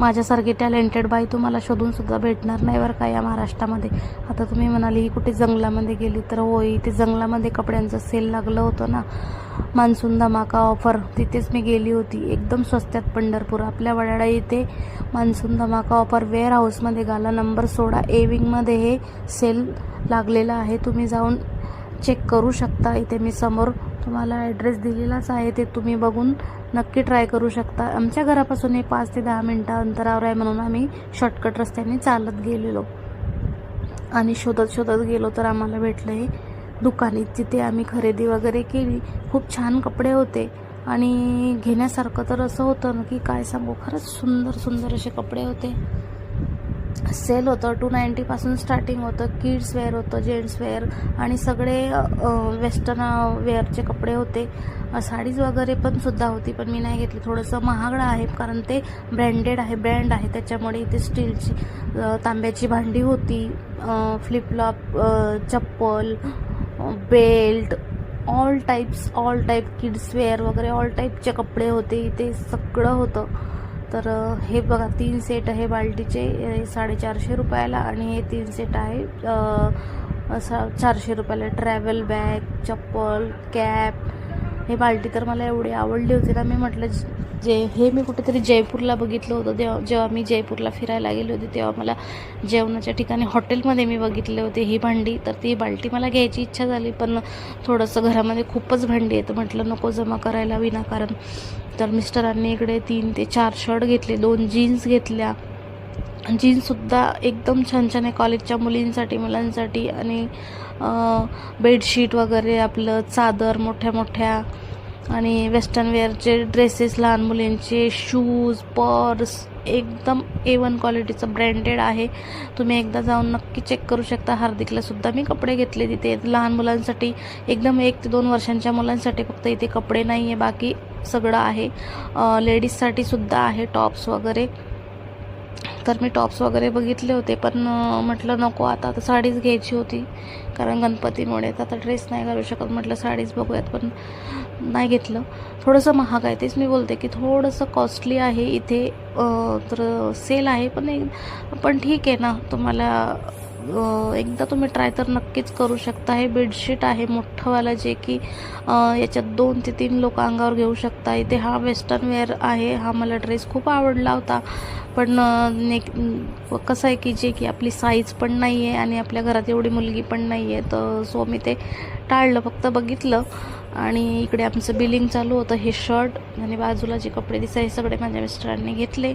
माझ्यासारखी talented बाई तुम्हाला शोधूनसुद्धा भेटणार नाही बरं का या महाराष्ट्रामध्ये. आता तुम्ही म्हणाली ही कुठे जंगलामध्ये गेली, तर होय, ते जंगलामध्ये कपड्यांचं सेल लागलं होतं ना, मान्सून धमाका ऑफर, तिथेच मी गेली होती. एकदम स्वस्त्यात पंढरपूर आपल्या वडाळा इथे मान्सून धमाका ऑफर वेअर हाऊसमध्ये गाला नंबर 16 ए विंगमध्ये हे सेल लागलेलं आहे. तुम्ही जाऊन चेक करू शकता. इथे मी समोर तुम्हाला ॲड्रेस दिलेलाच आहे, ते तुम्ही बघून नक्की ट्राय करू शकता. आमच्या घरापासून हे 5 ते 10 मिनटं अंतरावर आहे, म्हणून आम्ही शॉर्टकट रस्त्याने चालत गेलेलो आणि शोधत गेलो तर आम्हाला भेटलं हे दुकानी. तिथे आम्ही खरेदी वगैरे केली. खूप छान कपडे होते आणि घेण्यासारखं तर असं होतं ना की काय सांगू, खरंच सुंदर सुंदर असे कपडे होते. सेल होतं. 290 स्टार्टिंग होतं. किड्स वेअर होतं, जेंट्स वेअर आणि सगळे वेस्टर्न वेअरचे कपडे होते. साडीज वगैरे पण सुद्धा होती, पण मी नाही घेतली. थोडंसं महागडं आहे कारण ते ब्रँड आहे त्याच्यामुळे. इथे स्टीलची तांब्याची भांडी होती, फ्लिपफ्लॉप, चप्पल, belt, all type kids wear वगैरे ऑल टाईपचे कपडे होते. इथे सगळं होतं. तर हे बघा 3 सेट आहे बाल्टीचे 450 रुपयाला आणि हे 3 सेट आहे 400 रुपयाला. ट्रॅव्हल बॅग, चप्पल, कॅप. हे बाल्टी तर मला एवढी आवडली होती ना, मी म्हटलं हे मी कुठेतरी जयपूरला बघितलं होतं. जेव्हा मी जयपूरला फिरायला गेले होते तेव्हा मला जेवणाच्या ठिकाणी हॉटेलमध्ये मी बघितले होते ही भांडी. तर ती बाल्टी मला घ्यायची इच्छा झाली, पण थोडंसं घरामध्ये खूपच भांडी आहे तर म्हटलं नको जमा करायला विनाकारण. तर मिस्टरांनी इकडे 3 ते 4 शर्ट घेतले, 2 जीन्स घेतल्या. जीन्ससुद्धा एकदम छान छान आहे कॉलेजच्या मुलांसाठी आणि बेडशीट वगैरे, आपलं चादर मोठ्या आणि वेस्टर्न वेअरचे ड्रेसेस, लहान मुलींचे शूज, पर्स, एकदम A1 क्वालिटीचं ब्रँडेड आहे. तुम्ही एकदा जाऊन नक्की चेक करू शकता. हार्दिकला सुद्धा मी कपडे घेतले तिथे. लहान मुलांसाठी एकदम 1 ते 2 वर्षांच्या मुलांसाठी फक्त इथे कपडे नाही आहे, बाकी सगळं आहे. लेडीजसाठी सुद्धा आहे टॉप्स वगैरे. तर मी टॉप्स वगैरे बघितले होते, पण म्हटलं नको आता साडीच घ्यायची होती कारण गणपतीमुळे आता ड्रेस नाही घालू शकत. म्हटलं साडीच बघूयात, पण नाही घेतलं. थोडंसं महाग आहे, तेच मी बोलते की थोडंसं कॉस्टली आहे इथे. तर सेल आहे पण ठीक आहे ना, तुम्हाला एकदा तुम्ही ट्राय तर नक्कीच करू शकता. हे बेडशीट आहे मोठंवाला, जे की याच्यात 2 ते 3 लोक अंगावर घेऊ शकता. इथे हा वेस्टर्न वेअर आहे. हा मला ड्रेस खूप आवडला होता, पण कसं आहे की जे की आपली साईज पण नाही आहे आणि आपल्या घरात एवढी मुलगी पण नाही आहे, तर सो मी ते टाळलं, फक्त बघितलं. आणि इकडे आमचं बिलिंग चालू होतं. हे शर्ट आणि बाजूला जे कपडे दिसायचे सगळे माझ्या मिस्टरांनी घेतले.